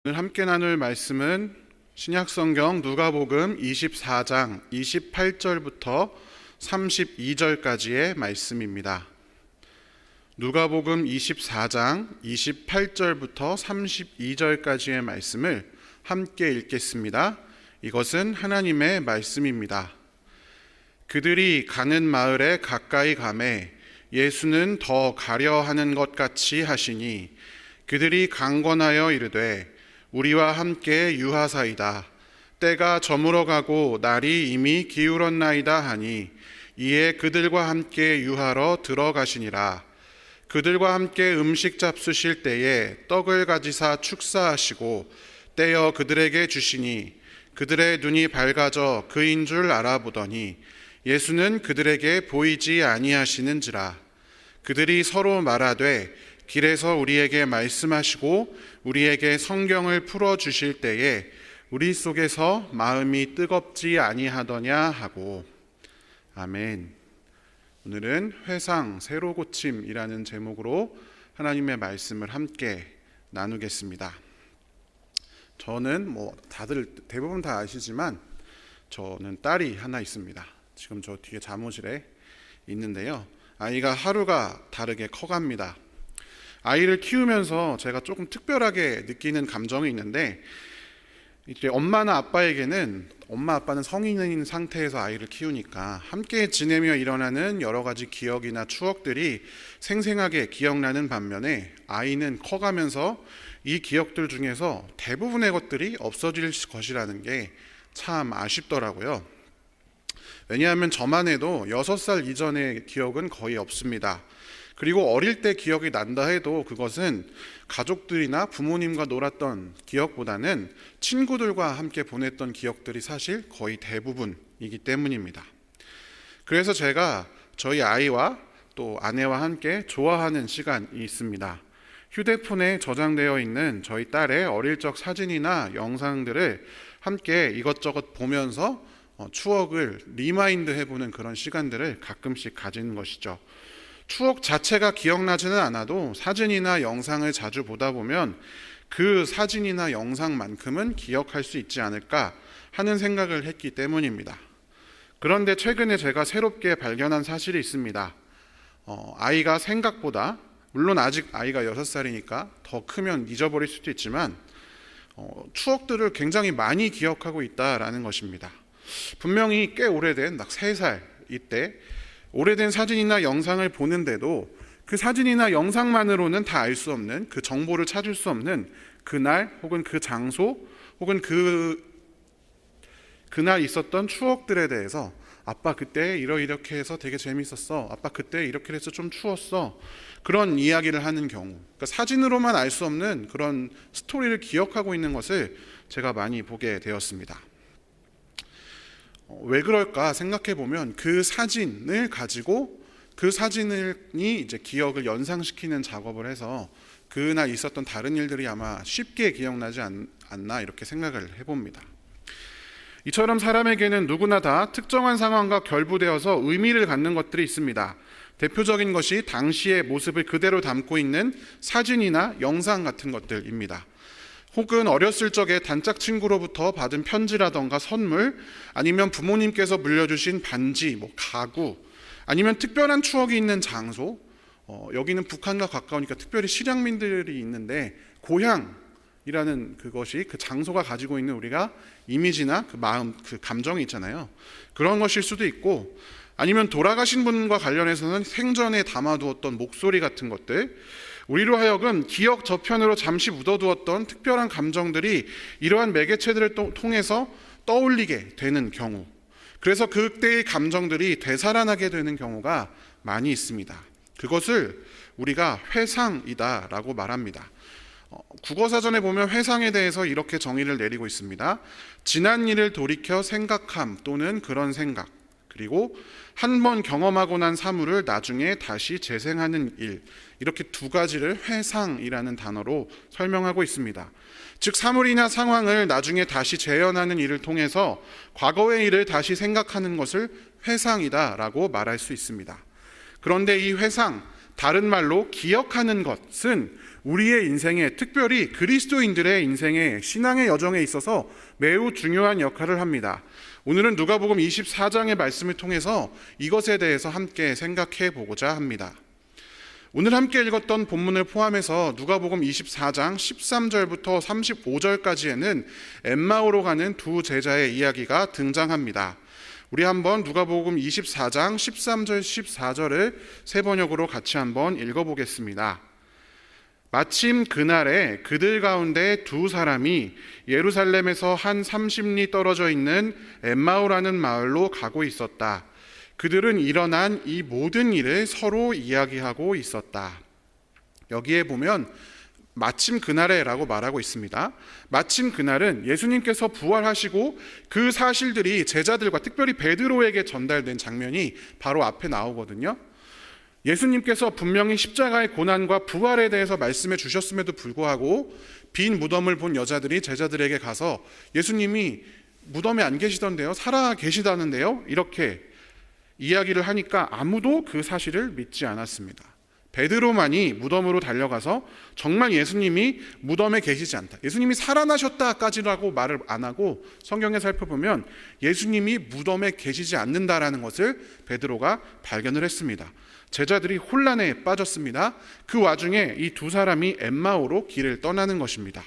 오늘 함께 나눌 말씀은 신약성경 누가복음 24장 28절부터 32절까지의 말씀입니다. 누가복음 24장 28절부터 32절까지의 말씀을 함께 읽겠습니다. 이것은 하나님의 말씀입니다. 그들이 가는 마을에 가까이 가매 예수는 더 가려 하는 것 같이 하시니 그들이 강권하여 이르되 우리와 함께 유하사이다. 때가 저물어가고 날이 이미 기울었나이다 하니 이에 그들과 함께 유하러 들어가시니라. 그들과 함께 음식 잡수실 때에 떡을 가지사 축사하시고 떼어 그들에게 주시니 그들의 눈이 밝아져 그인 줄 알아보더니 예수는 그들에게 보이지 아니하시는지라. 그들이 서로 말하되 길에서 우리에게 말씀하시고 우리에게 성경을 풀어주실 때에 우리 속에서 마음이 뜨겁지 아니하더냐 하고. 아멘. 오늘은 회상 새로 고침이라는 제목으로 하나님의 말씀을 함께 나누겠습니다. 저는 다들 대부분 다 아시지만 저는 딸이 하나 있습니다. 지금 저 뒤에 잠옷실에 있는데요. 아이가 하루가 다르게 커갑니다. 아이를 키우면서 제가 조금 특별하게 느끼는 감정이 있는데, 이제 엄마나 아빠에게는 엄마 아빠는 성인인 상태에서 아이를 키우니까 함께 지내며 일어나는 여러 가지 기억이나 추억들이 생생하게 기억나는 반면에 아이는 커가면서 이 기억들 중에서 대부분의 것들이 없어질 것이라는 게 참 아쉽더라고요. 왜냐하면 저만 해도 6살 이전의 기억은 거의 없습니다. 그리고 어릴 때 기억이 난다 해도 그것은 가족들이나 부모님과 놀았던 기억보다는 친구들과 함께 보냈던 기억들이 사실 거의 대부분이기 때문입니다. 그래서 제가 저희 아이와 또 아내와 함께 좋아하는 시간이 있습니다. 휴대폰에 저장되어 있는 저희 딸의 어릴 적 사진이나 영상들을 함께 이것저것 보면서 추억을 리마인드 해보는 그런 시간들을 가끔씩 가지는 것이죠. 추억 자체가 기억나지는 않아도 사진이나 영상을 자주 보다 보면 그 사진이나 영상만큼은 기억할 수 있지 않을까 하는 생각을 했기 때문입니다. 그런데 최근에 제가 새롭게 발견한 사실이 있습니다. 아이가 생각보다, 물론 아직 아이가 6살이니까 더 크면 잊어버릴 수도 있지만 추억들을 굉장히 많이 기억하고 있다라는 것입니다. 분명히 꽤 오래된 3살 이때 오래된 사진이나 영상을 보는데도 그 사진이나 영상만으로는 다 알 수 없는, 그 정보를 찾을 수 없는 그날 혹은 그 장소 혹은 그날 있었던 추억들에 대해서 아빠 그때 이렇게 해서 되게 재밌었어, 아빠 그때 이렇게 해서 좀 추웠어, 그런 이야기를 하는 경우, 그러니까 사진으로만 알 수 없는 그런 스토리를 기억하고 있는 것을 제가 많이 보게 되었습니다. 왜 그럴까 생각해 보면 그 사진을 가지고 그 사진이 이제 기억을 연상시키는 작업을 해서 그날 있었던 다른 일들이 아마 쉽게 기억나지 않나 이렇게 생각을 해봅니다. 이처럼 사람에게는 누구나 다 특정한 상황과 결부되어서 의미를 갖는 것들이 있습니다. 대표적인 것이 당시의 모습을 그대로 담고 있는 사진이나 영상 같은 것들입니다. 혹은 어렸을 적에 단짝 친구로부터 받은 편지라던가 선물, 아니면 부모님께서 물려주신 반지, 가구, 아니면 특별한 추억이 있는 장소, 여기는 북한과 가까우니까 특별히 실향민들이 있는데 고향이라는 그것이 그 장소가 가지고 있는 우리가 이미지나 그 마음, 그 감정이 있잖아요. 그런 것일 수도 있고, 아니면 돌아가신 분과 관련해서는 생전에 담아두었던 목소리 같은 것들, 우리로 하여금 기억 저편으로 잠시 묻어두었던 특별한 감정들이 이러한 매개체들을 통해서 떠올리게 되는 경우, 그래서 그때의 감정들이 되살아나게 되는 경우가 많이 있습니다. 그것을 우리가 회상이다라고 말합니다. 국어사전에 보면 회상에 대해서 이렇게 정의를 내리고 있습니다. 지난 일을 돌이켜 생각함 또는 그런 생각, 그리고 한 번 경험하고 난 사물을 나중에 다시 재생하는 일, 이렇게 두 가지를 회상이라는 단어로 설명하고 있습니다. 즉 사물이나 상황을 나중에 다시 재현하는 일을 통해서 과거의 일을 다시 생각하는 것을 회상이다라고 말할 수 있습니다. 그런데 이 회상, 다른 말로 기억하는 것은 우리의 인생에, 특별히 그리스도인들의 인생에, 신앙의 여정에 있어서 매우 중요한 역할을 합니다. 오늘은 누가복음 24장의 말씀을 통해서 이것에 대해서 함께 생각해 보고자 합니다. 오늘 함께 읽었던 본문을 포함해서 누가복음 24장 13절부터 35절까지에는 엠마오로 가는 두 제자의 이야기가 등장합니다. 우리 한번 누가복음 24장 13절 14절을 세 번역으로 같이 한번 읽어보겠습니다. 마침 그날에 그들 가운데 두 사람이 예루살렘에서 한 30리 떨어져 있는 엠마오라는 마을로 가고 있었다. 그들은 일어난 이 모든 일을 서로 이야기하고 있었다. 여기에 보면 마침 그날에 라고 말하고 있습니다. 마침 그날은 예수님께서 부활하시고 그 사실들이 제자들과 특별히 베드로에게 전달된 장면이 바로 앞에 나오거든요. 예수님께서 분명히 십자가의 고난과 부활에 대해서 말씀해 주셨음에도 불구하고 빈 무덤을 본 여자들이 제자들에게 가서 예수님이 무덤에 안 계시던데요, 살아 계시다는데요, 이렇게 이야기를 하니까 아무도 그 사실을 믿지 않았습니다. 베드로만이 무덤으로 달려가서 정말 예수님이 무덤에 계시지 않다, 예수님이 살아나셨다까지라고 말을 안 하고 성경에 살펴보면 예수님이 무덤에 계시지 않는다라는 것을 베드로가 발견을 했습니다. 제자들이 혼란에 빠졌습니다. 그 와중에 이 두 사람이 엠마오로 길을 떠나는 것입니다.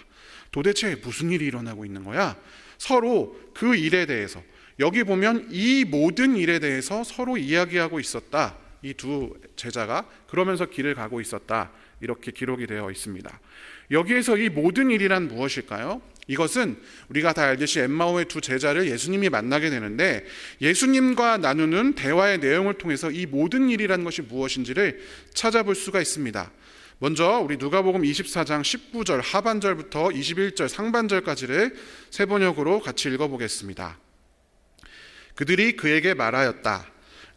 도대체 무슨 일이 일어나고 있는 거야? 서로 그 일에 대해서, 여기 보면 이 모든 일에 대해서 서로 이야기하고 있었다. 이 두 제자가 그러면서 길을 가고 있었다, 이렇게 기록이 되어 있습니다. 여기에서 이 모든 일이란 무엇일까요? 이것은 우리가 다 알듯이 엠마오의 두 제자를 예수님이 만나게 되는데, 예수님과 나누는 대화의 내용을 통해서 이 모든 일이라는 것이 무엇인지를 찾아볼 수가 있습니다. 먼저 우리 누가복음 24장 19절 하반절부터 21절 상반절까지를 세 번역으로 같이 읽어보겠습니다. 그들이 그에게 말하였다.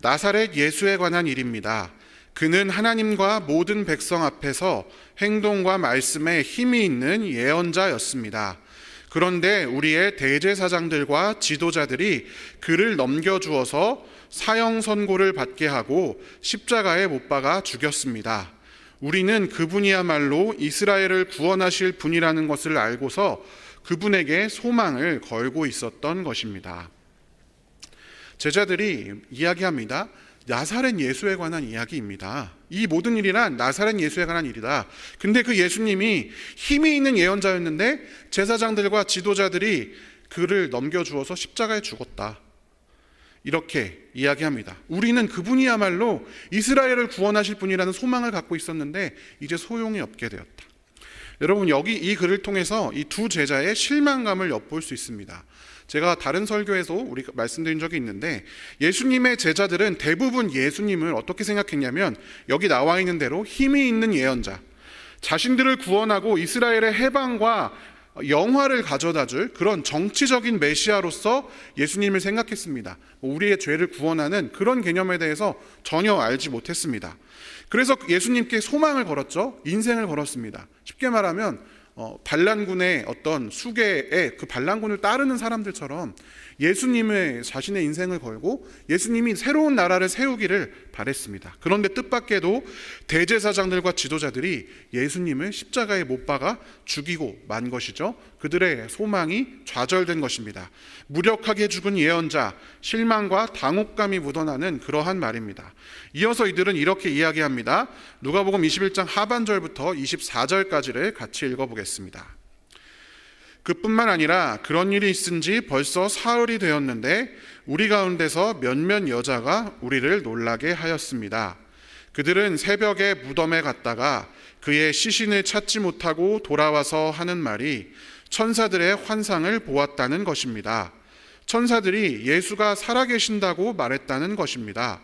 나사렛 예수에 관한 일입니다. 그는 하나님과 모든 백성 앞에서 행동과 말씀에 힘이 있는 예언자였습니다. 그런데 우리의 대제사장들과 지도자들이 그를 넘겨주어서 사형 선고를 받게 하고 십자가에 못 박아 죽였습니다. 우리는 그분이야말로 이스라엘을 구원하실 분이라는 것을 알고서 그분에게 소망을 걸고 있었던 것입니다. 제자들이 이야기합니다. 나사렛 예수에 관한 이야기입니다. 이 모든 일이란 나사렛 예수에 관한 일이다. 근데 그 예수님이 힘이 있는 예언자였는데 제사장들과 지도자들이 그를 넘겨주어서 십자가에 죽었다, 이렇게 이야기합니다. 우리는 그분이야말로 이스라엘을 구원하실 분이라는 소망을 갖고 있었는데 이제 소용이 없게 되었다. 여러분, 여기 이 글을 통해서 이 두 제자의 실망감을 엿볼 수 있습니다. 제가 다른 설교에서 우리가 말씀드린 적이 있는데, 예수님의 제자들은 대부분 예수님을 어떻게 생각했냐면, 여기 나와 있는 대로 힘이 있는 예언자, 자신들을 구원하고 이스라엘의 해방과 영화를 가져다줄 그런 정치적인 메시아로서 예수님을 생각했습니다. 우리의 죄를 구원하는 그런 개념에 대해서 전혀 알지 못했습니다. 그래서 예수님께 소망을 걸었죠. 인생을 걸었습니다. 쉽게 말하면 반란군의 어떤 수계에 그 반란군을 따르는 사람들처럼 예수님의 자신의 인생을 걸고 예수님이 새로운 나라를 세우기를 바랬습니다. 그런데 뜻밖에도 대제사장들과 지도자들이 예수님을 십자가에 못 박아 죽이고 만 것이죠. 그들의 소망이 좌절된 것입니다. 무력하게 죽은 예언자, 실망과 당혹감이 묻어나는 그러한 말입니다. 이어서 이들은 이렇게 이야기합니다. 누가복음 21장 하반절부터 24절까지를 같이 읽어보겠습니다. 그뿐만 아니라 그런 일이 있은 지 벌써 사흘이 되었는데 우리 가운데서 몇몇 여자가 우리를 놀라게 하였습니다. 그들은 새벽에 무덤에 갔다가 그의 시신을 찾지 못하고 돌아와서 하는 말이 천사들의 환상을 보았다는 것입니다. 천사들이 예수가 살아계신다고 말했다는 것입니다.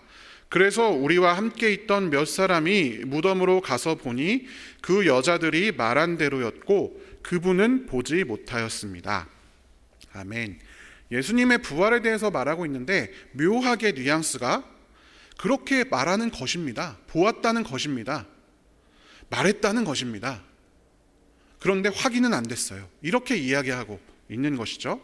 그래서 우리와 함께 있던 몇 사람이 무덤으로 가서 보니 그 여자들이 말한 대로였고 그분은 보지 못하였습니다. 아멘. 예수님의 부활에 대해서 말하고 있는데 묘하게 뉘앙스가 그렇게 말하는 것입니다. 보았다는 것입니다. 말했다는 것입니다. 그런데 확인은 안 됐어요. 이렇게 이야기하고 있는 것이죠.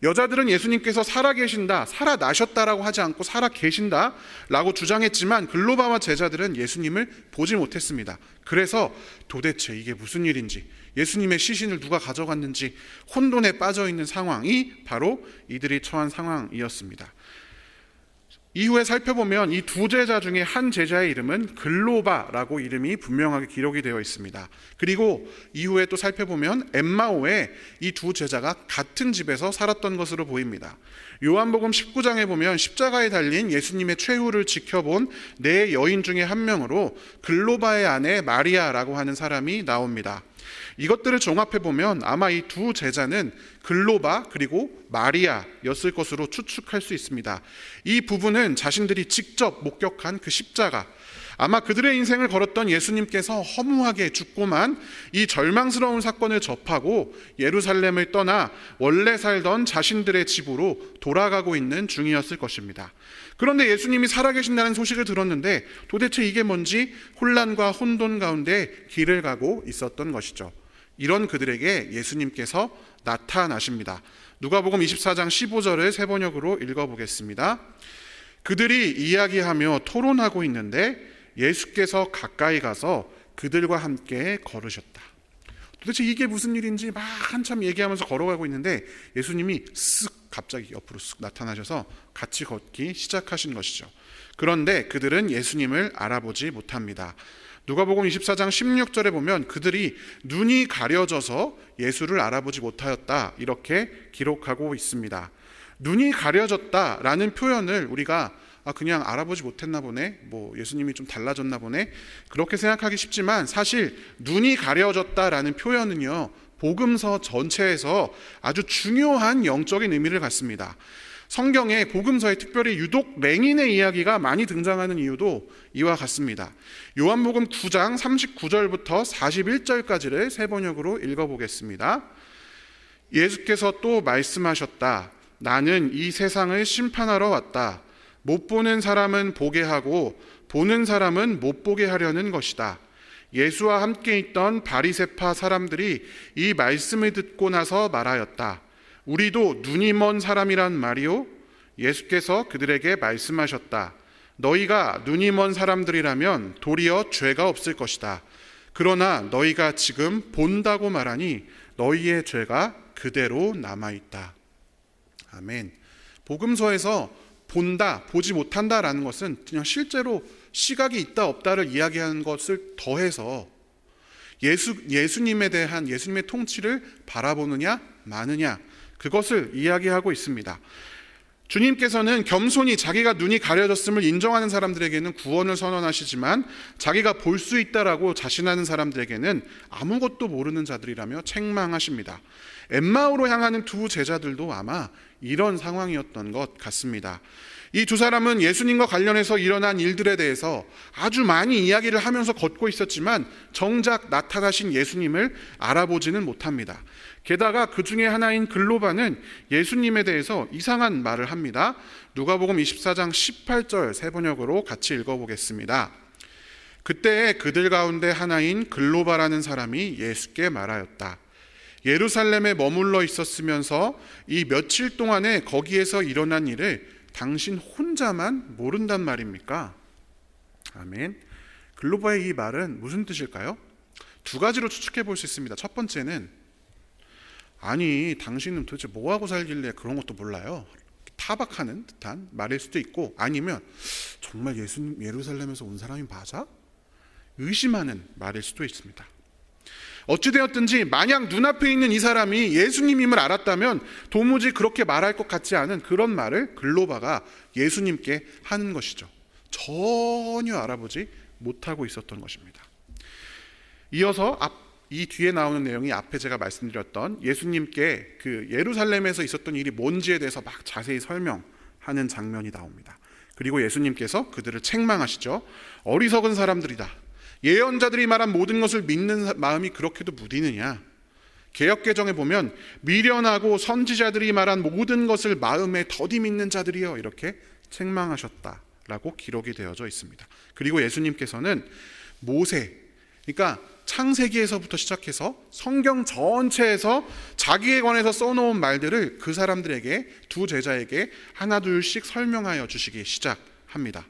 여자들은 예수님께서 살아계신다, 살아나셨다라고 하지 않고 살아계신다라고 주장했지만 글로바와 제자들은 예수님을 보지 못했습니다. 그래서 도대체 이게 무슨 일인지, 예수님의 시신을 누가 가져갔는지 혼돈에 빠져 있는 상황이 바로 이들이 처한 상황이었습니다. 이후에 살펴보면 이 두 제자 중에 한 제자의 이름은 글로바라고 이름이 분명하게 기록이 되어 있습니다. 그리고 이후에 또 살펴보면 엠마오에 이 두 제자가 같은 집에서 살았던 것으로 보입니다. 요한복음 19장에 보면 십자가에 달린 예수님의 최후를 지켜본 네 여인 중에 한 명으로 글로바의 아내 마리아라고 하는 사람이 나옵니다. 이것들을 종합해보면 아마 이 두 제자는 글로바 그리고 마리아였을 것으로 추측할 수 있습니다. 이 부분은 자신들이 직접 목격한 그 십자가, 아마 그들의 인생을 걸었던 예수님께서 허무하게 죽고만 이 절망스러운 사건을 접하고 예루살렘을 떠나 원래 살던 자신들의 집으로 돌아가고 있는 중이었을 것입니다. 그런데 예수님이 살아계신다는 소식을 들었는데 도대체 이게 뭔지 혼란과 혼돈 가운데 길을 가고 있었던 것이죠. 이런 그들에게 예수님께서 나타나십니다. 누가복음 24장 15절을 세 번역으로 읽어보겠습니다. 그들이 이야기하며 토론하고 있는데 예수께서 가까이 가서 그들과 함께 걸으셨다. 도대체 이게 무슨 일인지 막 한참 얘기하면서 걸어가고 있는데 예수님이 쓱 갑자기 옆으로 쓱 나타나셔서 같이 걷기 시작하신 것이죠. 그런데 그들은 예수님을 알아보지 못합니다. 누가복음 24장 16절에 보면 그들이 눈이 가려져서 예수를 알아보지 못하였다, 이렇게 기록하고 있습니다. 눈이 가려졌다라는 표현을 우리가 그냥 알아보지 못했나 보네, 예수님이 좀 달라졌나 보네, 그렇게 생각하기 쉽지만 사실 눈이 가려졌다라는 표현은요, 복음서 전체에서 아주 중요한 영적인 의미를 갖습니다. 성경에 복음서에 특별히 유독 맹인의 이야기가 많이 등장하는 이유도 이와 같습니다. 요한복음 9장 39절부터 41절까지를 세 번역으로 읽어보겠습니다. 예수께서 또 말씀하셨다. 나는 이 세상을 심판하러 왔다. 못 보는 사람은 보게 하고 보는 사람은 못 보게 하려는 것이다. 예수와 함께 있던 바리새파 사람들이 이 말씀을 듣고 나서 말하였다. 우리도 눈이 먼 사람이란 말이요? 예수께서 그들에게 말씀하셨다. 너희가 눈이 먼 사람들이라면 도리어 죄가 없을 것이다. 그러나 너희가 지금 본다고 말하니 너희의 죄가 그대로 남아있다. 아멘. 복음서에서 본다, 보지 못한다라는 것은 그냥 실제로 시각이 있다 없다를 이야기하는 것을 더해서 예수님에 대한 예수님의 통치를 바라보느냐 마느냐, 그것을 이야기하고 있습니다. 주님께서는 겸손히 자기가 눈이 가려졌음을 인정하는 사람들에게는 구원을 선언하시지만 자기가 볼 수 있다라고 자신하는 사람들에게는 아무것도 모르는 자들이라며 책망하십니다. 엠마오로 향하는 두 제자들도 아마 이런 상황이었던 것 같습니다. 이 두 사람은 예수님과 관련해서 일어난 일들에 대해서 아주 많이 이야기를 하면서 걷고 있었지만 정작 나타나신 예수님을 알아보지는 못합니다. 게다가 그 중에 하나인 글로바는 예수님에 대해서 이상한 말을 합니다. 누가복음 24장 18절 세 번역으로 같이 읽어보겠습니다. 그때 그들 가운데 하나인 글로바라는 사람이 예수께 말하였다. 예루살렘에 머물러 있었으면서 이 며칠 동안에 거기에서 일어난 일을 당신 혼자만 모른단 말입니까? 아멘. 글로바의 이 말은 무슨 뜻일까요? 두 가지로 추측해 볼 수 있습니다. 첫 번째는, 아니 당신은 도대체 뭐하고 살길래 그런 것도 몰라요? 타박하는 듯한 말일 수도 있고, 아니면 정말 예수님 예루살렘에서 온 사람이 맞아? 의심하는 말일 수도 있습니다. 어찌되었든지 만약 눈앞에 있는 이 사람이 예수님임을 알았다면 도무지 그렇게 말할 것 같지 않은 그런 말을 글로바가 예수님께 하는 것이죠. 전혀 알아보지 못하고 있었던 것입니다. 이어서 이 뒤에 나오는 내용이 앞에 제가 말씀드렸던 예수님께 그 예루살렘에서 있었던 일이 뭔지에 대해서 막 자세히 설명하는 장면이 나옵니다. 그리고 예수님께서 그들을 책망하시죠. 어리석은 사람들이다. 예언자들이 말한 모든 것을 믿는 마음이 그렇게도 무디느냐. 개역개정에 보면 미련하고 선지자들이 말한 모든 것을 마음에 더디 믿는 자들이여, 이렇게 책망하셨다라고 기록이 되어져 있습니다. 그리고 예수님께서는 모세, 그러니까 창세기에서부터 시작해서 성경 전체에서 자기에 관해서 써놓은 말들을 그 사람들에게, 두 제자에게 하나 둘씩 설명하여 주시기 시작합니다.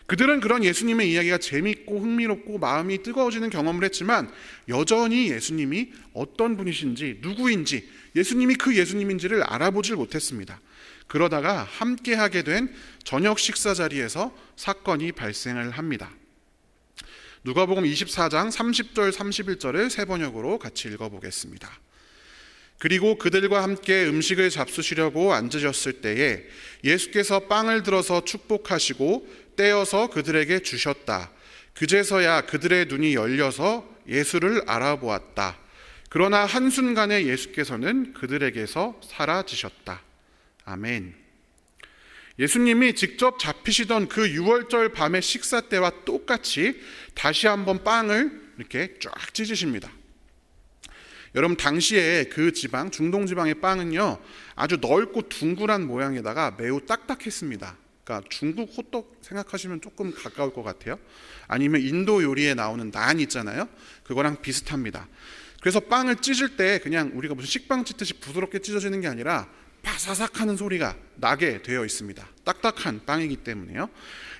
그들은 그런 예수님의 이야기가 재밌고 흥미롭고 마음이 뜨거워지는 경험을 했지만 여전히 예수님이 어떤 분이신지, 누구인지, 예수님이 그 예수님인지를 알아보질 못했습니다. 그러다가 함께하게 된 저녁 식사 자리에서 사건이 발생을 합니다. 누가복음 24장 30절 31절을 세 번역으로 같이 읽어보겠습니다. 그리고 그들과 함께 음식을 잡수시려고 앉으셨을 때에 예수께서 빵을 들어서 축복하시고 떼어서 그들에게 주셨다. 그제서야 그들의 눈이 열려서 예수를 알아보았다. 그러나 한순간에 예수께서는 그들에게서 사라지셨다. 아멘. 예수님이 직접 잡히시던 그 6월절 밤의 식사 때와 똑같이 다시 한번 빵을 이렇게 쫙 찢으십니다. 여러분, 당시에 그 지방, 중동 지방의 빵은요, 아주 넓고 둥그란 모양에다가 매우 딱딱했습니다. 그러니까 중국 호떡 생각하시면 조금 가까울 것 같아요. 아니면 인도 요리에 나오는 난 있잖아요. 그거랑 비슷합니다. 그래서 빵을 찢을 때 그냥 우리가 무슨 식빵 찢듯이 부드럽게 찢어지는 게 아니라 바사삭 하는 소리가 나게 되어 있습니다. 딱딱한 빵이기 때문에요.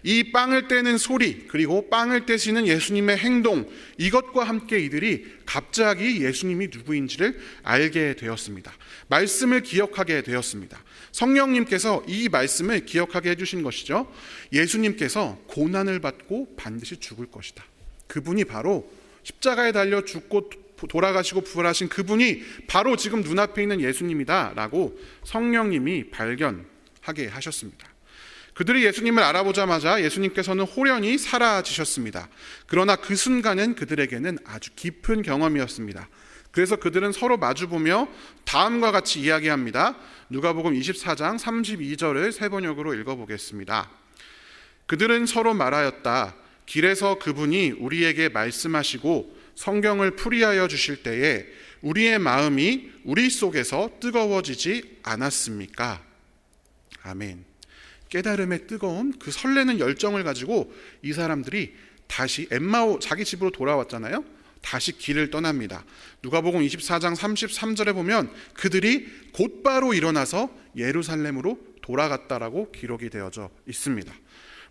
이 빵을 떼는 소리, 그리고 빵을 떼시는 예수님의 행동, 이것과 함께 이들이 갑자기 예수님이 누구인지를 알게 되었습니다. 말씀을 기억하게 되었습니다. 성령님께서 이 말씀을 기억하게 해주신 것이죠. 예수님께서 고난을 받고 반드시 죽을 것이다. 그분이 바로 십자가에 달려 죽고 돌아가시고 부활하신 그분이 바로 지금 눈앞에 있는 예수님이다 라고 성령님이 발견하게 하셨습니다. 그들이 예수님을 알아보자마자 예수님께서는 호련히 사라지셨습니다. 그러나 그 순간은 그들에게는 아주 깊은 경험이었습니다. 그래서 그들은 서로 마주보며 다음과 같이 이야기합니다. 누가복음 24장 32절을 세 번역으로 읽어보겠습니다. 그들은 서로 말하였다. 길에서 그분이 우리에게 말씀하시고 성경을 풀이하여 주실 때에 우리의 마음이 우리 속에서 뜨거워지지 않았습니까? 아멘. 깨달음의 뜨거운 그 설레는 열정을 가지고 이 사람들이 다시 엠마오, 자기 집으로 돌아왔잖아요. 다시 길을 떠납니다. 누가복음 24장 33절에 보면 그들이 곧바로 일어나서 예루살렘으로 돌아갔다라고 기록이 되어져 있습니다.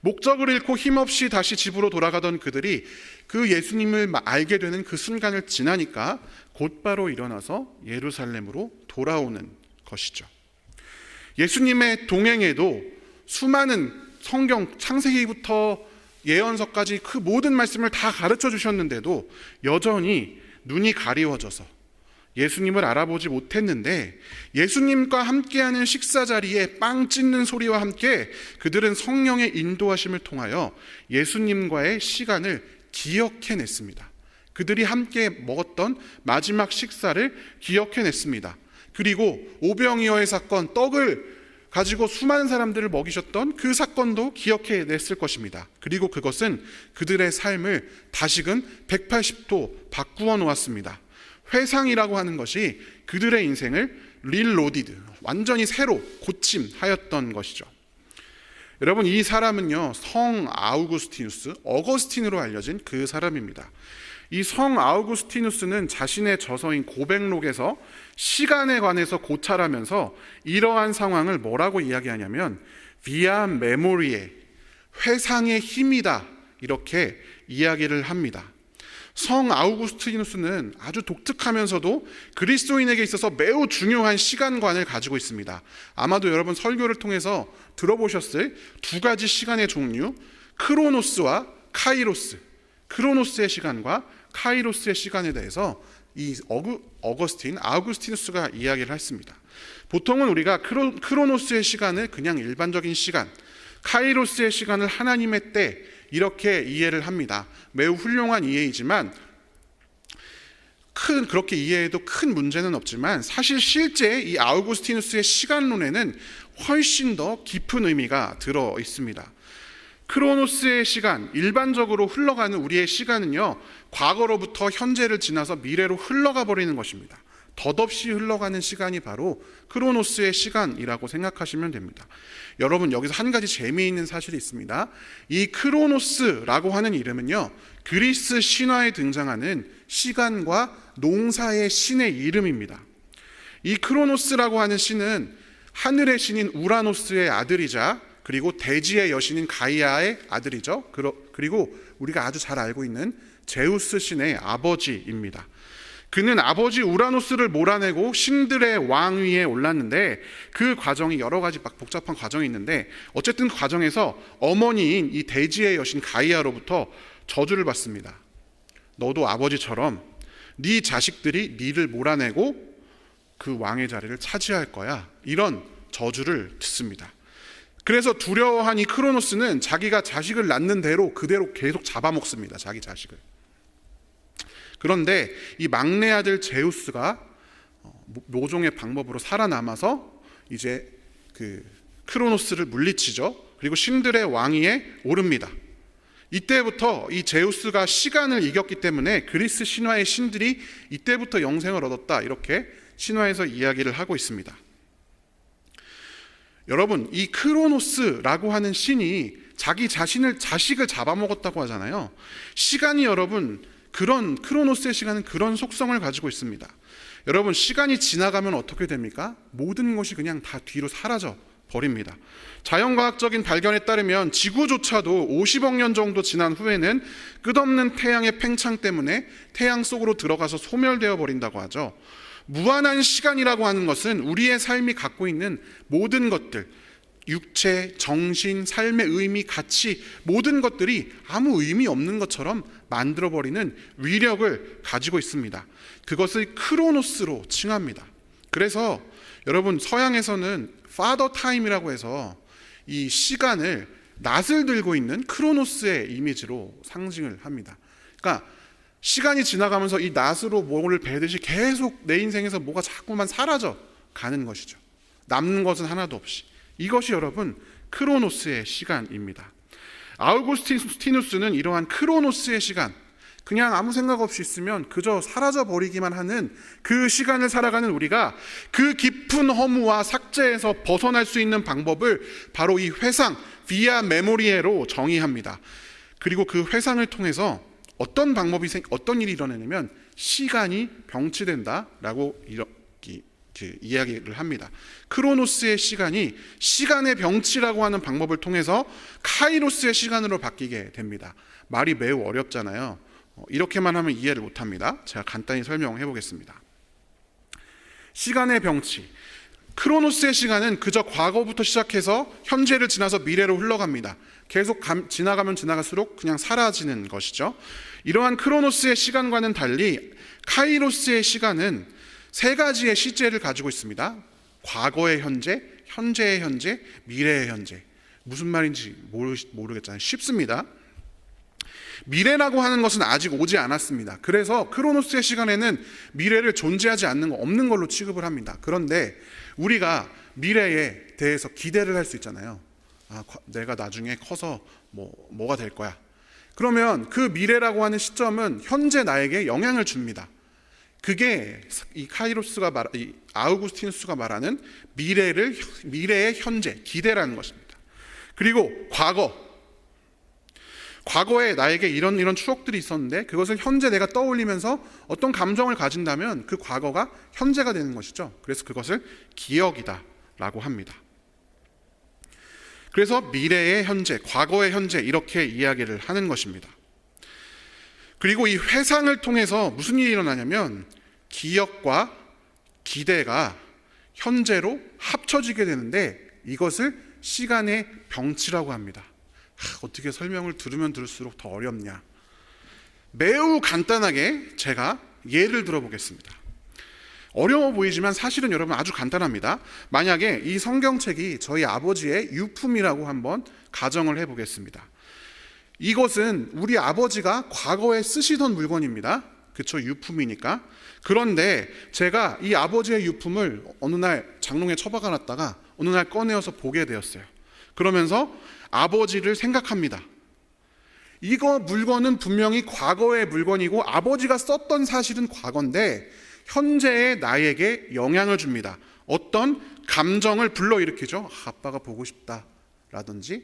목적을 잃고 힘없이 다시 집으로 돌아가던 그들이 그 예수님을 알게 되는 그 순간을 지나니까 곧바로 일어나서 예루살렘으로 돌아오는 것이죠. 예수님의 동행에도 수많은 성경 창세기부터 예언서까지 그 모든 말씀을 다 가르쳐 주셨는데도 여전히 눈이 가리워져서 예수님을 알아보지 못했는데 예수님과 함께하는 식사 자리에 빵 찢는 소리와 함께 그들은 성령의 인도하심을 통하여 예수님과의 시간을 기억해냈습니다. 그들이 함께 먹었던 마지막 식사를 기억해냈습니다. 그리고 오병이어의 사건, 떡을 가지고 수많은 사람들을 먹이셨던 그 사건도 기억해냈을 것입니다. 그리고 그것은 그들의 삶을 다시금 180도 바꾸어 놓았습니다. 회상이라고 하는 것이 그들의 인생을 릴로디드, 완전히 새로 고침하였던 것이죠. 여러분, 이 사람은요, 성 아우구스티누스, 어거스틴으로 알려진 그 사람입니다. 이 성 아우구스티누스는 자신의 저서인 고백록에서 시간에 관해서 고찰하면서 이러한 상황을 뭐라고 이야기하냐면 via memoriae, 회상의 힘이다, 이렇게 이야기를 합니다. 성 아우구스티누스는 아주 독특하면서도 그리스도인에게 있어서 매우 중요한 시간관을 가지고 있습니다. 아마도 여러분 설교를 통해서 들어보셨을 두 가지 시간의 종류, 크로노스와 카이로스, 크로노스의 시간과 카이로스의 시간에 대해서 이 아우구스티누스가 이야기를 했습니다. 보통은 우리가 크로노스의 시간을 그냥 일반적인 시간, 카이로스의 시간을 하나님의 때, 이렇게 이해를 합니다. 매우 훌륭한 이해이지만 그렇게 이해해도 큰 문제는 없지만 사실 실제 이 아우구스티누스의 시간론에는 훨씬 더 깊은 의미가 들어 있습니다. 크로노스의 시간, 일반적으로 흘러가는 우리의 시간은요, 과거로부터 현재를 지나서 미래로 흘러가 버리는 것입니다. 덧없이 흘러가는 시간이 바로 크로노스의 시간이라고 생각하시면 됩니다. 여러분, 여기서 한 가지 재미있는 사실이 있습니다. 이 크로노스라고 하는 이름은요, 그리스 신화에 등장하는 시간과 농사의 신의 이름입니다. 이 크로노스라고 하는 신은 하늘의 신인 우라노스의 아들이자 그리고 대지의 여신인 가이아의 아들이죠. 그리고 우리가 아주 잘 알고 있는 제우스 신의 아버지입니다. 그는 아버지 우라노스를 몰아내고 신들의 왕위에 올랐는데, 그 과정이 여러 가지 막 복잡한 과정이 있는데, 어쨌든 그 과정에서 어머니인 이 대지의 여신 가이아로부터 저주를 받습니다. 너도 아버지처럼 네 자식들이 네를 몰아내고 그 왕의 자리를 차지할 거야, 이런 저주를 듣습니다. 그래서 두려워한 이 크로노스는 자기가 자식을 낳는 대로 그대로 계속 잡아먹습니다. 자기 자식을. 그런데 이 막내 아들 제우스가 모종의 방법으로 살아남아서 이제 그 크로노스를 물리치죠. 그리고 신들의 왕위에 오릅니다. 이때부터 이 제우스가 시간을 이겼기 때문에 그리스 신화의 신들이 이때부터 영생을 얻었다, 이렇게 신화에서 이야기를 하고 있습니다. 여러분, 이 크로노스라고 하는 신이 자기 자식을 잡아먹었다고 하잖아요. 시간이, 여러분, 그런 크로노스의 시간은 그런 속성을 가지고 있습니다. 여러분, 시간이 지나가면 어떻게 됩니까? 모든 것이 그냥 다 뒤로 사라져 버립니다. 자연과학적인 발견에 따르면 지구조차도 50억 년 정도 지난 후에는 끝없는 태양의 팽창 때문에 태양 속으로 들어가서 소멸되어 버린다고 하죠. 무한한 시간이라고 하는 것은 우리의 삶이 갖고 있는 모든 것들, 육체, 정신, 삶의 의미, 가치, 모든 것들이 아무 의미 없는 것처럼 만들어버리는 위력을 가지고 있습니다. 그것을 크로노스로 칭합니다. 그래서 여러분, 서양에서는 파더 타임이라고 해서 이 시간을 낫을 들고 있는 크로노스의 이미지로 상징을 합니다. 그러니까 시간이 지나가면서 이 낫으로 뭐를 베듯이 계속 내 인생에서 뭐가 자꾸만 사라져 가는 것이죠. 남는 것은 하나도 없이. 이것이 여러분 크로노스의 시간입니다. 아우구스티누스는 이러한 크로노스의 시간, 그냥 아무 생각 없이 있으면 그저 사라져 버리기만 하는 그 시간을 살아가는 우리가 그 깊은 허무와 삭제에서 벗어날 수 있는 방법을 바로 이 회상, 비아 메모리에로 정의합니다. 그리고 그 회상을 통해서 어떤 일이 일어나냐면 시간이 병치된다라고 이야기를 합니다. 크로노스의 시간이 시간의 병치라고 하는 방법을 통해서 카이로스의 시간으로 바뀌게 됩니다. 말이 매우 어렵잖아요. 이렇게만 하면 이해를 못합니다. 제가 간단히 설명해 보겠습니다. 시간의 병치, 크로노스의 시간은 그저 과거부터 시작해서 현재를 지나서 미래로 흘러갑니다. 계속 지나가면 지나갈수록 그냥 사라지는 것이죠. 이러한 크로노스의 시간과는 달리 카이로스의 시간은 세 가지의 시제를 가지고 있습니다. 과거의 현재, 현재의 현재, 미래의 현재. 무슨 말인지 모르겠잖아요. 쉽습니다. 미래라고 하는 것은 아직 오지 않았습니다. 그래서 크로노스의 시간에는 미래를 존재하지 않는 거, 없는 걸로 취급을 합니다. 그런데 우리가 미래에 대해서 기대를 할 수 있잖아요. 내가 나중에 커서 뭐가 될 거야. 그러면 그 미래라고 하는 시점은 현재 나에게 영향을 줍니다. 그게 이 이 아우구스티누스가 말하는 미래의 현재, 기대라는 것입니다. 그리고 과거에 나에게 이런 추억들이 있었는데 그것을 현재 내가 떠올리면서 어떤 감정을 가진다면 그 과거가 현재가 되는 것이죠. 그래서 그것을 기억이다 라고 합니다. 그래서 미래의 현재, 과거의 현재, 이렇게 이야기를 하는 것입니다. 그리고 이 회상을 통해서 무슨 일이 일어나냐면 기억과 기대가 현재로 합쳐지게 되는데 이것을 시간의 병치라고 합니다. 어떻게 설명을 들으면 들을수록 더 어렵냐. 매우 간단하게 제가 예를 들어보겠습니다. 어려워 보이지만 사실은 여러분 아주 간단합니다. 만약에 이 성경책이 저희 아버지의 유품이라고 한번 가정을 해보겠습니다. 이것은 우리 아버지가 과거에 쓰시던 물건입니다. 그쵸, 유품이니까. 그런데 제가 이 아버지의 유품을 어느 날 장롱에 처박아 놨다가 어느 날 꺼내어서 보게 되었어요. 그러면서 아버지를 생각합니다. 이거 물건은 분명히 과거의 물건이고 아버지가 썼던 사실은 과거인데 현재의 나에게 영향을 줍니다. 어떤 감정을 불러일으키죠. 아빠가 보고 싶다 라든지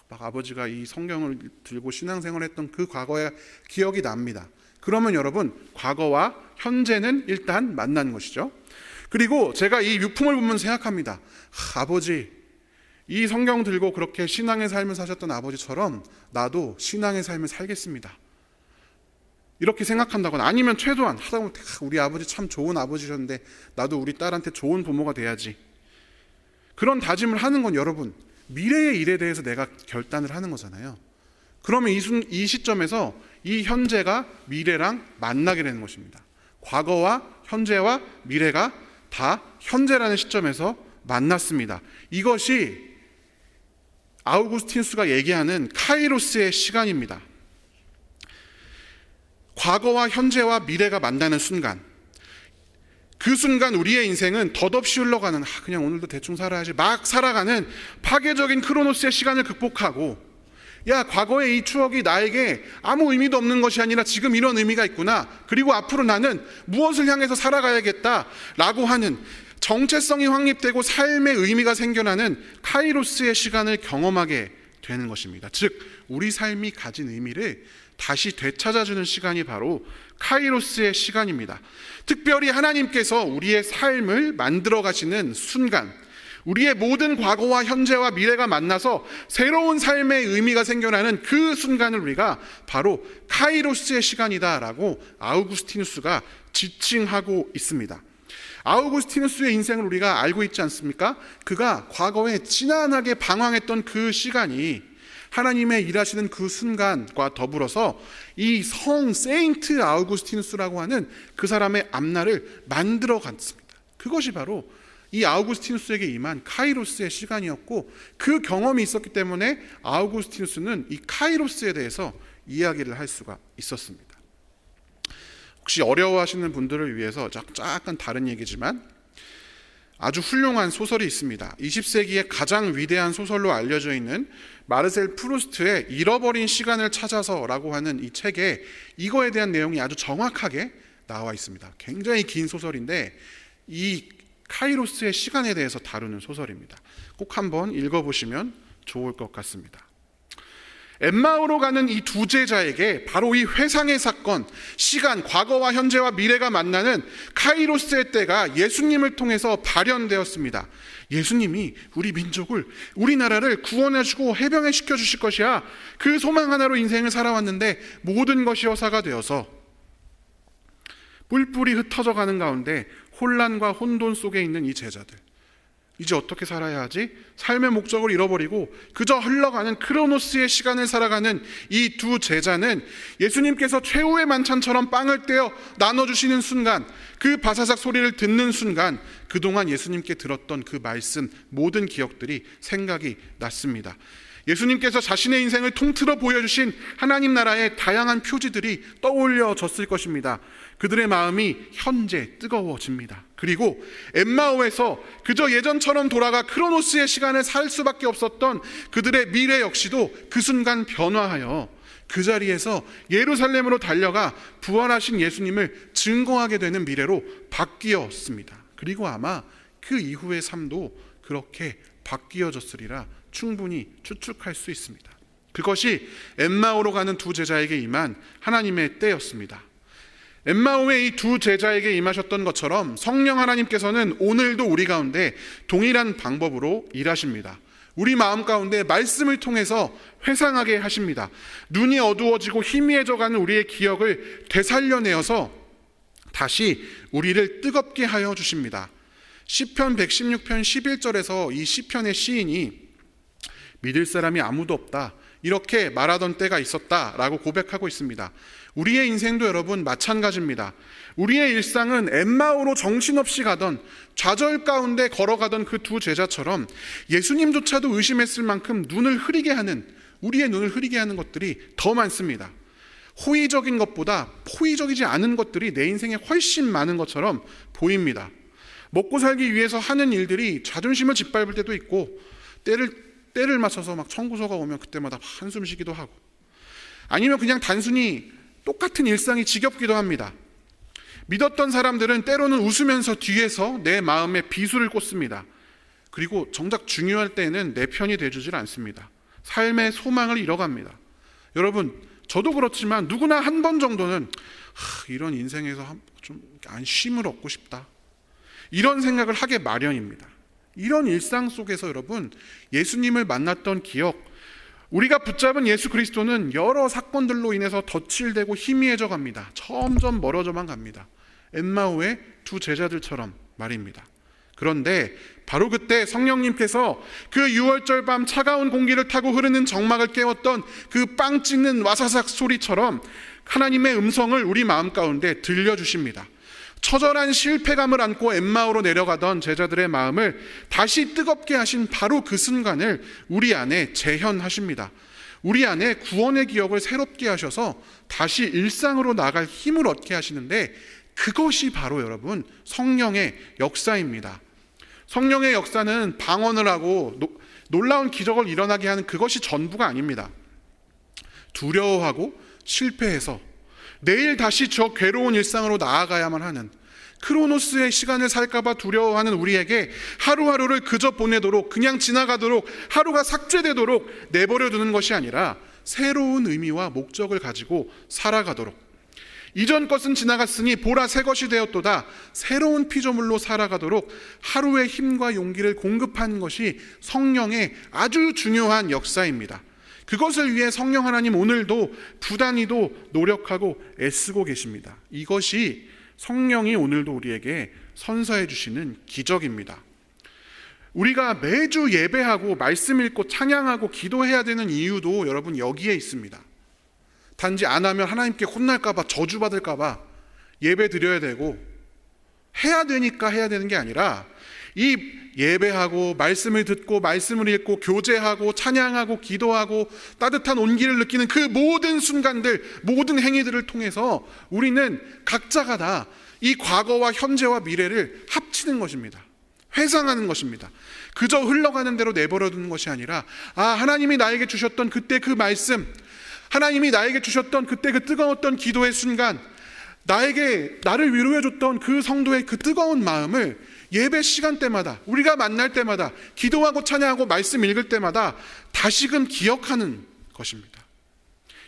막 아버지가 이 성경을 들고 신앙생활을 했던 그 과거의 기억이 납니다. 그러면 여러분, 과거와 현재는 일단 만난 것이죠. 그리고 제가 이 유품을 보면 생각합니다. 아버지, 이 성경 들고 그렇게 신앙의 삶을 사셨던 아버지처럼 나도 신앙의 삶을 살겠습니다. 이렇게 생각한다거나, 아니면 최소한 하다못해 우리 아버지 참 좋은 아버지셨는데 나도 우리 딸한테 좋은 부모가 돼야지, 그런 다짐을 하는 건 여러분, 미래의 일에 대해서 내가 결단을 하는 거잖아요. 그러면 이 시점에서 이 현재가 미래랑 만나게 되는 것입니다. 과거와 현재와 미래가 다 현재라는 시점에서 만났습니다. 이것이 아우구스티누스가 얘기하는 카이로스의 시간입니다. 과거와 현재와 미래가 만나는 순간, 그 순간 우리의 인생은 덧없이 흘러가는, 그냥 오늘도 대충 살아야지 막 살아가는 파괴적인 크로노스의 시간을 극복하고, 야, 과거의 이 추억이 나에게 아무 의미도 없는 것이 아니라 지금 이런 의미가 있구나, 그리고 앞으로 나는 무엇을 향해서 살아가야겠다 라고 하는 정체성이 확립되고 삶의 의미가 생겨나는 카이로스의 시간을 경험하게 되는 것입니다. 즉, 우리 삶이 가진 의미를 다시 되찾아주는 시간이 바로 카이로스의 시간입니다. 특별히 하나님께서 우리의 삶을 만들어 가시는 순간, 우리의 모든 과거와 현재와 미래가 만나서 새로운 삶의 의미가 생겨나는 그 순간을 우리가 바로 카이로스의 시간이다라고 아우구스티누스가 지칭하고 있습니다. 아우구스티누스의 인생을 우리가 알고 있지 않습니까? 그가 과거에 지난하게 방황했던 그 시간이 하나님의 일하시는 그 순간과 더불어서 이 성 세인트 아우구스티누스라고 하는 그 사람의 앞날을 만들어 갔습니다. 그것이 바로 이 아우구스티누스에게 임한 카이로스의 시간이었고, 그 경험이 있었기 때문에 아우구스티누스는 이 카이로스에 대해서 이야기를 할 수가 있었습니다. 혹시 어려워하시는 분들을 위해서 약간 다른 얘기지만 아주 훌륭한 소설이 있습니다. 20세기의 가장 위대한 소설로 알려져 있는 마르셀 프루스트의 잃어버린 시간을 찾아서라고 하는 이 책에 이거에 대한 내용이 아주 정확하게 나와 있습니다. 굉장히 긴 소설인데 이 카이로스의 시간에 대해서 다루는 소설입니다. 꼭 한번 읽어보시면 좋을 것 같습니다. 엠마오로 가는 이 두 제자에게 바로 이 회상의 사건, 시간, 과거와 현재와 미래가 만나는 카이로스의 때가 예수님을 통해서 발현되었습니다. 예수님이 우리 민족을, 우리나라를 구원해주고 해병해시켜 주실 것이야. 그 소망 하나로 인생을 살아왔는데 모든 것이 허사가 되어서 뿔뿔이 흩어져 가는 가운데 혼란과 혼돈 속에 있는 이 제자들, 이제 어떻게 살아야 하지? 삶의 목적을 잃어버리고 그저 흘러가는 크로노스의 시간을 살아가는 이 두 제자는 예수님께서 최후의 만찬처럼 빵을 떼어 나눠주시는 순간, 그 바사삭 소리를 듣는 순간 그동안 예수님께 들었던 그 말씀, 모든 기억들이 생각이 났습니다. 예수님께서 자신의 인생을 통틀어 보여주신 하나님 나라의 다양한 표지들이 떠올려졌을 것입니다. 그들의 마음이 현재 뜨거워집니다. 그리고 엠마오에서 그저 예전처럼 돌아가 크로노스의 시간을 살 수밖에 없었던 그들의 미래 역시도 그 순간 변화하여 그 자리에서 예루살렘으로 달려가 부활하신 예수님을 증거하게 되는 미래로 바뀌었습니다. 그리고 아마 그 이후의 삶도 그렇게 바뀌어졌으리라 충분히 추측할 수 있습니다. 그것이 엠마오로 가는 두 제자에게 임한 하나님의 때였습니다. 엠마오의 이 두 제자에게 임하셨던 것처럼 성령 하나님께서는 오늘도 우리 가운데 동일한 방법으로 일하십니다. 우리 마음 가운데 말씀을 통해서 회상하게 하십니다. 눈이 어두워지고 희미해져가는 우리의 기억을 되살려내어서 다시 우리를 뜨겁게 하여 주십니다. 시편 116편 11절에서 이 시편의 시인이 믿을 사람이 아무도 없다, 이렇게 말하던 때가 있었다라고 고백하고 있습니다. 우리의 인생도 여러분 마찬가지입니다. 우리의 일상은 엠마오로 정신없이 가던, 좌절 가운데 걸어가던 그 두 제자처럼 예수님조차도 의심했을 만큼 눈을 흐리게 하는, 우리의 눈을 흐리게 하는 것들이 더 많습니다. 호의적인 것보다 포의적이지 않은 것들이 내 인생에 훨씬 많은 것처럼 보입니다. 먹고 살기 위해서 하는 일들이 자존심을 짓밟을 때도 있고, 때를 맞춰서 막 청구서가 오면 그때마다 한숨 쉬기도 하고, 아니면 그냥 단순히 똑같은 일상이 지겹기도 합니다. 믿었던 사람들은 때로는 웃으면서 뒤에서 내 마음에 비수를 꽂습니다. 그리고 정작 중요할 때는 내 편이 돼주질 않습니다. 삶의 소망을 잃어갑니다. 여러분, 저도 그렇지만 누구나 한 번 정도는 이런 인생에서 좀 안심을 얻고 싶다, 이런 생각을 하게 마련입니다. 이런 일상 속에서 여러분, 예수님을 만났던 기억, 우리가 붙잡은 예수 그리스도는 여러 사건들로 인해서 덧칠되고 희미해져 갑니다. 점점 멀어져만 갑니다. 엠마오의 두 제자들처럼 말입니다. 그런데 바로 그때 성령님께서 그 유월절 밤 차가운 공기를 타고 흐르는 정막을 깨웠던 그 빵 찢는 와사삭 소리처럼 하나님의 음성을 우리 마음 가운데 들려주십니다. 처절한 실패감을 안고 엠마오로 내려가던 제자들의 마음을 다시 뜨겁게 하신 바로 그 순간을 우리 안에 재현하십니다. 우리 안에 구원의 기억을 새롭게 하셔서 다시 일상으로 나갈 힘을 얻게 하시는데, 그것이 바로 여러분 성령의 역사입니다. 성령의 역사는 방언을 하고 놀라운 기적을 일어나게 하는 그것이 전부가 아닙니다. 두려워하고 실패해서 내일 다시 저 괴로운 일상으로 나아가야만 하는, 크로노스의 시간을 살까봐 두려워하는 우리에게 하루하루를 그저 보내도록, 그냥 지나가도록, 하루가 삭제되도록 내버려두는 것이 아니라 새로운 의미와 목적을 가지고 살아가도록, 이전 것은 지나갔으니 보라 새 것이 되었도다, 새로운 피조물로 살아가도록 하루의 힘과 용기를 공급하는 것이 성령의 아주 중요한 역사입니다. 그것을 위해 성령 하나님 오늘도 부단히도 노력하고 애쓰고 계십니다. 이것이 성령이 오늘도 우리에게 선사해 주시는 기적입니다. 우리가 매주 예배하고 말씀 읽고 찬양하고 기도해야 되는 이유도 여러분 여기에 있습니다. 단지 안 하면 하나님께 혼날까봐, 저주받을까봐 예배 드려야 되고 해야 되니까 해야 되는 게 아니라, 이 예배하고 말씀을 듣고 말씀을 읽고 교제하고 찬양하고 기도하고 따뜻한 온기를 느끼는 그 모든 순간들, 모든 행위들을 통해서 우리는 각자가 다 이 과거와 현재와 미래를 합치는 것입니다. 회상하는 것입니다. 그저 흘러가는 대로 내버려두는 것이 아니라, 하나님이 나에게 주셨던 그때 그 말씀, 하나님이 나에게 주셨던 그때 그 뜨거웠던 기도의 순간, 나를 위로해줬던 그 성도의 그 뜨거운 마음을 예배 시간 때마다, 우리가 만날 때마다, 기도하고 찬양하고 말씀 읽을 때마다 다시금 기억하는 것입니다.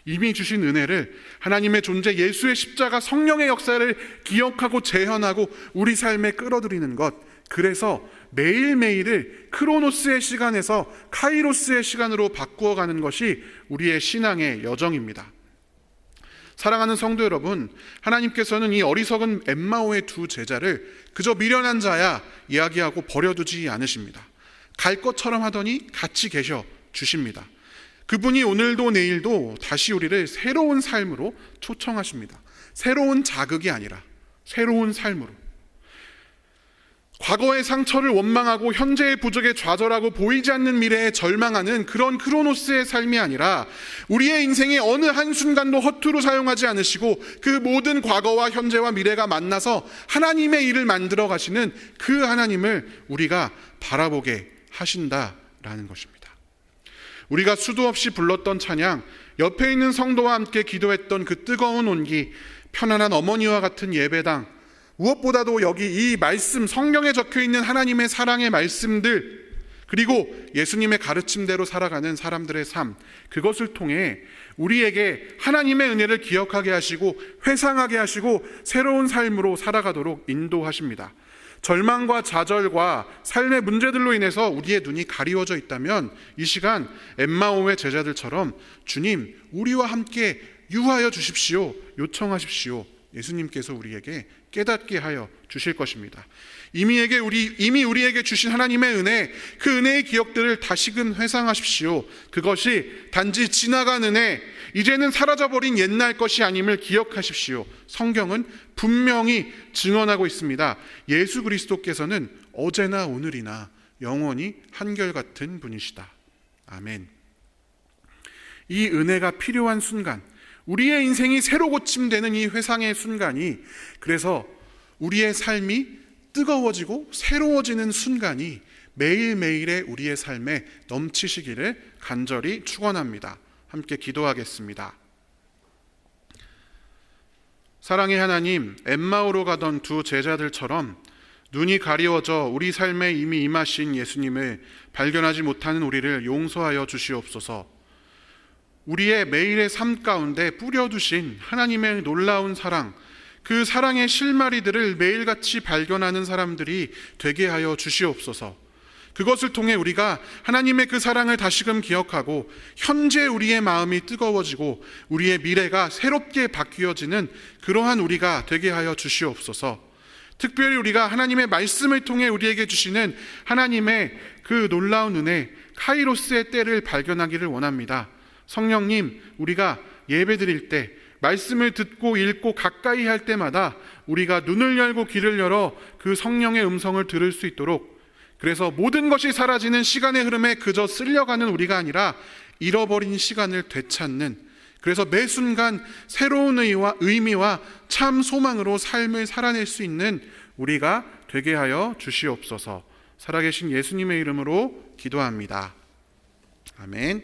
이미 주신 은혜를, 하나님의 존재, 예수의 십자가, 성령의 역사를 기억하고 재현하고 우리 삶에 끌어들이는 것, 그래서 매일매일을 크로노스의 시간에서 카이로스의 시간으로 바꾸어가는 것이 우리의 신앙의 여정입니다. 사랑하는 성도 여러분, 하나님께서는 이 어리석은 엠마오의 두 제자를 그저 미련한 자야 이야기하고 버려두지 않으십니다. 갈 것처럼 하더니 같이 계셔 주십니다. 그분이 오늘도 내일도 다시 우리를 새로운 삶으로 초청하십니다. 새로운 자극이 아니라 새로운 삶으로. 과거의 상처를 원망하고 현재의 부족에 좌절하고 보이지 않는 미래에 절망하는 그런 크로노스의 삶이 아니라, 우리의 인생의 어느 한순간도 허투루 사용하지 않으시고 그 모든 과거와 현재와 미래가 만나서 하나님의 일을 만들어 가시는 그 하나님을 우리가 바라보게 하신다라는 것입니다. 우리가 수도 없이 불렀던 찬양, 옆에 있는 성도와 함께 기도했던 그 뜨거운 온기, 편안한 어머니와 같은 예배당, 무엇보다도 여기 이 말씀, 성경에 적혀있는 하나님의 사랑의 말씀들, 그리고 예수님의 가르침대로 살아가는 사람들의 삶, 그것을 통해 우리에게 하나님의 은혜를 기억하게 하시고 회상하게 하시고 새로운 삶으로 살아가도록 인도하십니다. 절망과 좌절과 삶의 문제들로 인해서 우리의 눈이 가리워져 있다면 이 시간 엠마오의 제자들처럼 주님, 우리와 함께 유하여 주십시오, 요청하십시오. 예수님께서 우리에게 깨닫게 하여 주실 것입니다. 이미 우리에게 주신 하나님의 은혜, 그 은혜의 기억들을 다시금 회상하십시오. 그것이 단지 지나간 은혜, 이제는 사라져버린 옛날 것이 아님을 기억하십시오. 성경은 분명히 증언하고 있습니다. 예수 그리스도께서는 어제나 오늘이나 영원히 한결같은 분이시다. 아멘. 이 은혜가 필요한 순간, 우리의 인생이 새로 고침되는 이 회상의 순간이, 그래서 우리의 삶이 뜨거워지고 새로워지는 순간이 매일매일의 우리의 삶에 넘치시기를 간절히 축원합니다. 함께 기도하겠습니다. 사랑의 하나님, 엠마오로 가던 두 제자들처럼 눈이 가리워져 우리 삶에 이미 임하신 예수님을 발견하지 못하는 우리를 용서하여 주시옵소서. 우리의 매일의 삶 가운데 뿌려두신 하나님의 놀라운 사랑, 그 사랑의 실마리들을 매일같이 발견하는 사람들이 되게 하여 주시옵소서. 그것을 통해 우리가 하나님의 그 사랑을 다시금 기억하고 현재 우리의 마음이 뜨거워지고 우리의 미래가 새롭게 바뀌어지는 그러한 우리가 되게 하여 주시옵소서. 특별히 우리가 하나님의 말씀을 통해 우리에게 주시는 하나님의 그 놀라운 은혜, 카이로스의 때를 발견하기를 원합니다. 성령님, 우리가 예배 드릴 때 말씀을 듣고 읽고 가까이 할 때마다 우리가 눈을 열고 귀를 열어 그 성령의 음성을 들을 수 있도록, 그래서 모든 것이 사라지는 시간의 흐름에 그저 쓸려가는 우리가 아니라 잃어버린 시간을 되찾는, 그래서 매 순간 새로운 의미와 참 소망으로 삶을 살아낼 수 있는 우리가 되게 하여 주시옵소서. 살아계신 예수님의 이름으로 기도합니다. 아멘.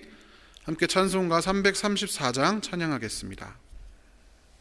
함께 찬송가 334장 찬양하겠습니다.